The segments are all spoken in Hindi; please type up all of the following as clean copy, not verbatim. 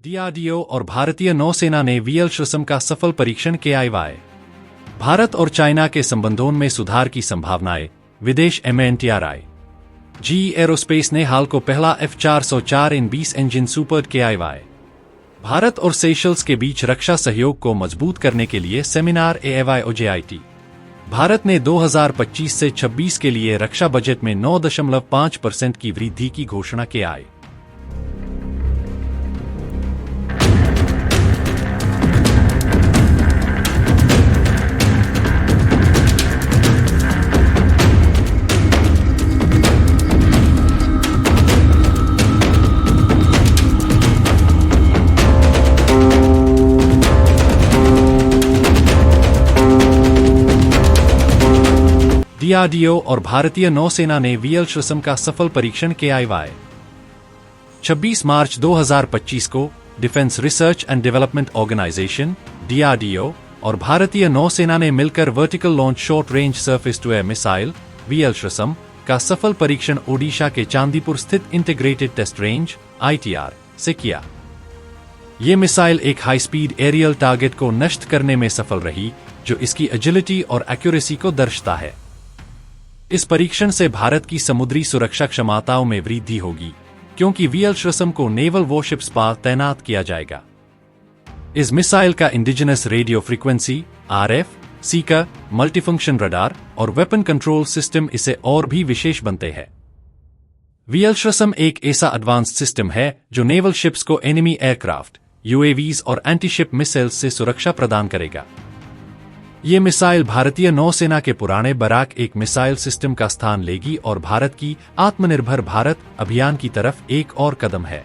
डीआरडीओ और भारतीय नौसेना ने VL-30 का सफल परीक्षण किया। भारत और चाइना के संबंधों में सुधार की संभावनाएं, विदेश MNTRI। GE एरोस्पेस ने हाल को पहला F404-20 इंजन सुपर्ड किया। भारत और सेशल्स के बीच रक्षा सहयोग को मजबूत करने के लिए सेमिनार AFI-OJIT। भारत ने 2025 से 26 के लिए रक्षा बजट में 9.5% की वृद्धि की घोषणा की। डीआरडीओ और भारतीय नौसेना ने VL-30 का सफल परीक्षण किया। 26 मार्च 2025 को defence research and development organisation DRDO और भारतीय नौसेना ने मिलकर vertical launch short range surface to air missile VL-30 का सफल परीक्षण ओडिशा के चांदीपुर स्थित इंटीग्रेटेड टेस्ट रेंज ITR से किया। ये मिसाइल एक हाई स्पीड एरियल टारगेट को नष्ट करने में सफल रही, जो इसकी एजिलिटी और एक्यूरेसी को दर्शाता है। इस परीक्षण से भारत की समुद्री सुरक्षा क्षमताओं में वृद्धि होगी, क्योंकि VL-30 को नेवल वॉरशिप्स पर तैनात किया जाएगा। इस मिसाइल का indigenous radio frequency RF, Sikar, multifunction radar और वेपन कंट्रोल सिस्टम इसे और भी विशेष बनते हैं। VL-30 एक ऐसा एडवांस्ड सिस्टम है जो नेवल शिप्स को एनिमी एयरक्राफ्ट, UAVs और एंटीशिप मिसाइल्स से सुरक्षा प्रदान करेगा। ये मिसाइल भारतीय नौसेना के पुराने बराक एक मिसाइल सिस्टम का स्थान लेगी और भारत की आत्मनिर्भर भारत अभियान की तरफ एक और कदम है।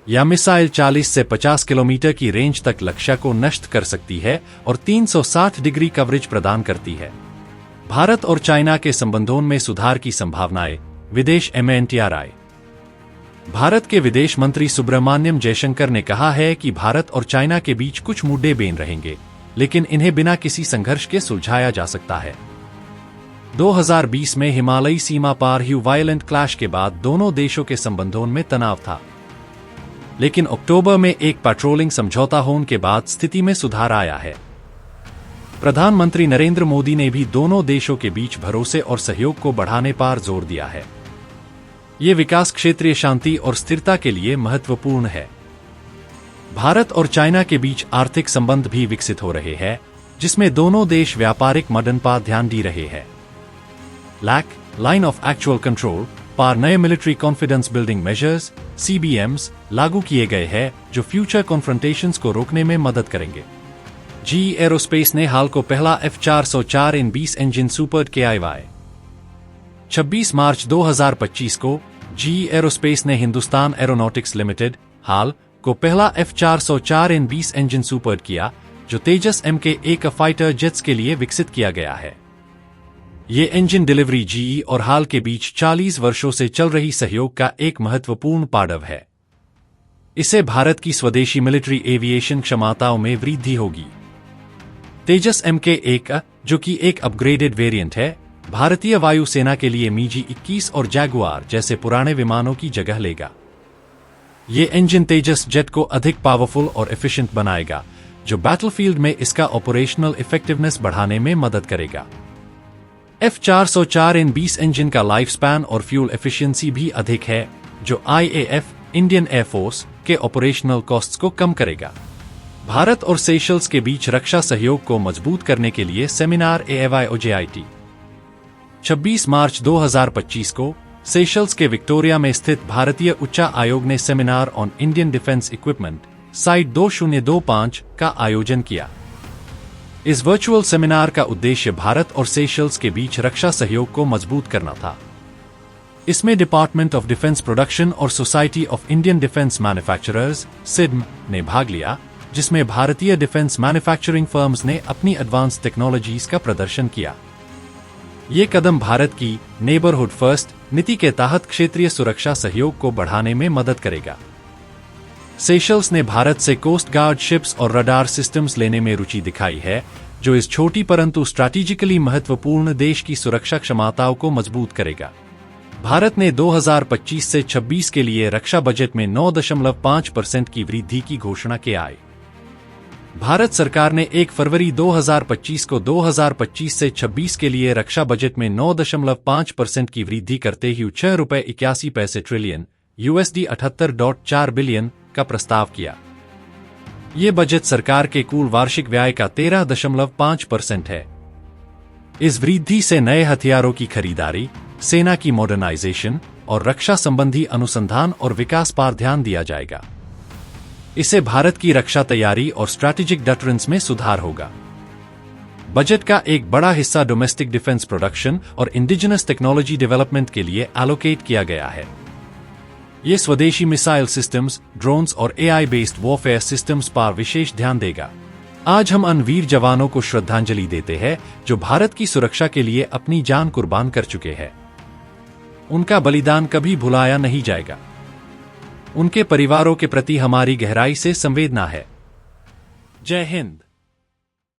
यह मिसाइल 40 से 50 किलोमीटर की रेंज तक लक्ष्य को नष्ट कर सकती है और 360 डिग्री कवरेज प्रदान करती है। भारत और चाइना के संबंधों में सुधार की संभावनाएं, विदेश MNTRI। भारत के विदेश मंत्री सुब्रमण्यम जयशंकर ने कहा है कि भारत और चाइना के बीच कुछ मुद्दे बन रहेंगे, लेकिन इन्हें बिना किसी संघर्ष के सुलझाया जा सकता है। 2020 में हिमालयी सीमा पार हुई वायलेंट क्लैश के बाद दोनों देशों के संबंधों में तनाव था, लेकिन अक्टूबर में एक पेट्रोलिंग समझौता होने के बाद स्थिति में सुधार आया है। प्रधानमंत्री नरेंद्र मोदी ने भी दोनों देशों के बीच भरोसे और सहयोग को बढ़ाने पर जोर दिया है। ये विकास क्षेत्रीय शांति और स्थिरता के लिए महत्वपूर्ण है। भारत और चाइना के बीच आर्थिक संबंध भी विकसित हो रहे हैं, जिसमें दोनों देश व्यापारिक मदन पर ध्यान दे रहे हैं। लाइन ऑफ एक्चुअल कंट्रोल पर नए military confidence building measures CBMs लागू किए गए हैं, जो फ्यूचर कॉन्फ्रंटेशंस को रोकने में मदद करेंगे। GE एरोस्पेस ने हाल को पहला F404-20 इंजन सुपर्ड किया। 26 मार्च 2025 को GE एरोस्पेस ने हिंदुस्तान एरोनॉटिक्स लिमिटेड हाल को पहला F404-20 इंजन सुपर्ड किया, जो तेजस Mk-1 फाइटर जेट्स के लिए विकसित किया गया है। ये इंजन डिलीवरी GE और हाल के बीच 40 वर्षों से चल रही सहयोग का एक महत्वपूर्ण पड़ाव है। इससे भारत की स्वदेशी मिलिट्री एविएशन क्षमताओं में वृद्धि होगी। तेजस Mk-1, जो कि एक अपग्रेडेड वेरिएंट है, भारतीय वायुसेना के लिए MiG-21 और जैगुआर जैसे पुराने विमानों की जगह लेगा। ये इंजन तेजस जेट को अधिक पावरफुल और एफिशिएंट बनाएगा, जो बैटलफील्ड में इसका ऑपरेशनल इफेक्टिवनेस बढ़ाने में मदद करेगा। F404-20 इंजन का लाइफ स्पैन और फ्यूल एफिशिएंसी भी अधिक है, जो IAF इंडियन एयरफोर्स के ऑपरेशनल कॉस्ट्स को कम करेगा। भारत और सेशल्स के बीच रक्षा सहयोग को मजबूत करने के लिए सेमिनार AFI-OJIT। 26 मार्च 2025 को सेशल्स के विक्टोरिया में स्थित भारतीय उच्च आयोग ने seminar on Indian defence equipment site 2025 का आयोजन किया। इस वर्चुअल सेमिनार का उद्देश्य भारत और सेशल्स के बीच रक्षा सहयोग को मजबूत करना था। इसमें डिपार्टमेंट ऑफ डिफेंस प्रोडक्शन और society of Indian defence manufacturers SIDM ने भाग लिया, जिसमें भारतीय डिफेंस मैन्युफैक्चरिंग फर्म्स ने अपनी एडवांस टेक्नोलॉजीज का प्रदर्शन किया। ये कदम भारत की नेबरहुड फर्स्ट नीति के तहत क्षेत्रीय सुरक्षा सहयोग को बढ़ाने में मदद करेगा। सेशल्स ने भारत से कोस्ट गार्ड शिप्स और रडार सिस्टम्स लेने में रुचि दिखाई है, जो इस छोटी परंतु स्ट्रैटेजिकली महत्वपूर्ण देश की सुरक्षा क्षमताओं को मजबूत करेगा। भारत ने 2025 से 26 के लिए रक्षा बजट में 9.5% की वृद्धि की घोषणा की आई। भारत सरकार ने 1 फरवरी 2025 को 2025 से 26 के लिए रक्षा बजट में 9.5% की वृद्धि करते हुए ₹6.81 ट्रिलियन $78.4 बिलियन का प्रस्ताव किया। ये बजट सरकार के कुल वार्षिक व्यय का 13.5% है। इस वृद्धि से नए हथियारों की खरीदारी, सेना की मॉडर्नाइजेशन और रक्षा संबंधी अनुसंधान और विकास पर ध्यान दिया जाएगा। इससे भारत की रक्षा तैयारी और स्ट्रैटेजिक डिफेंस में सुधार होगा। बजट का एक बड़ा हिस्सा डोमेस्टिक डिफेंस प्रोडक्शन और इंडिजिनस टेक्नोलॉजी डेवलपमेंट के लिए एलोकेट किया गया है। ये स्वदेशी मिसाइल सिस्टम्स, ड्रोन्स और AI बेस्ड वॉरफेयर सिस्टम्स पर विशेष ध्यान देगा। आज हम उन वीर जवानों को श्रद्धांजलि देते हैं जो भारत की सुरक्षा के लिए अपनी जान कुर्बान कर चुके हैं। उनका बलिदान कभी भुलाया नहीं जाएगा। उनके परिवारों के प्रति हमारी गहराई से संवेदना है। जय हिंद।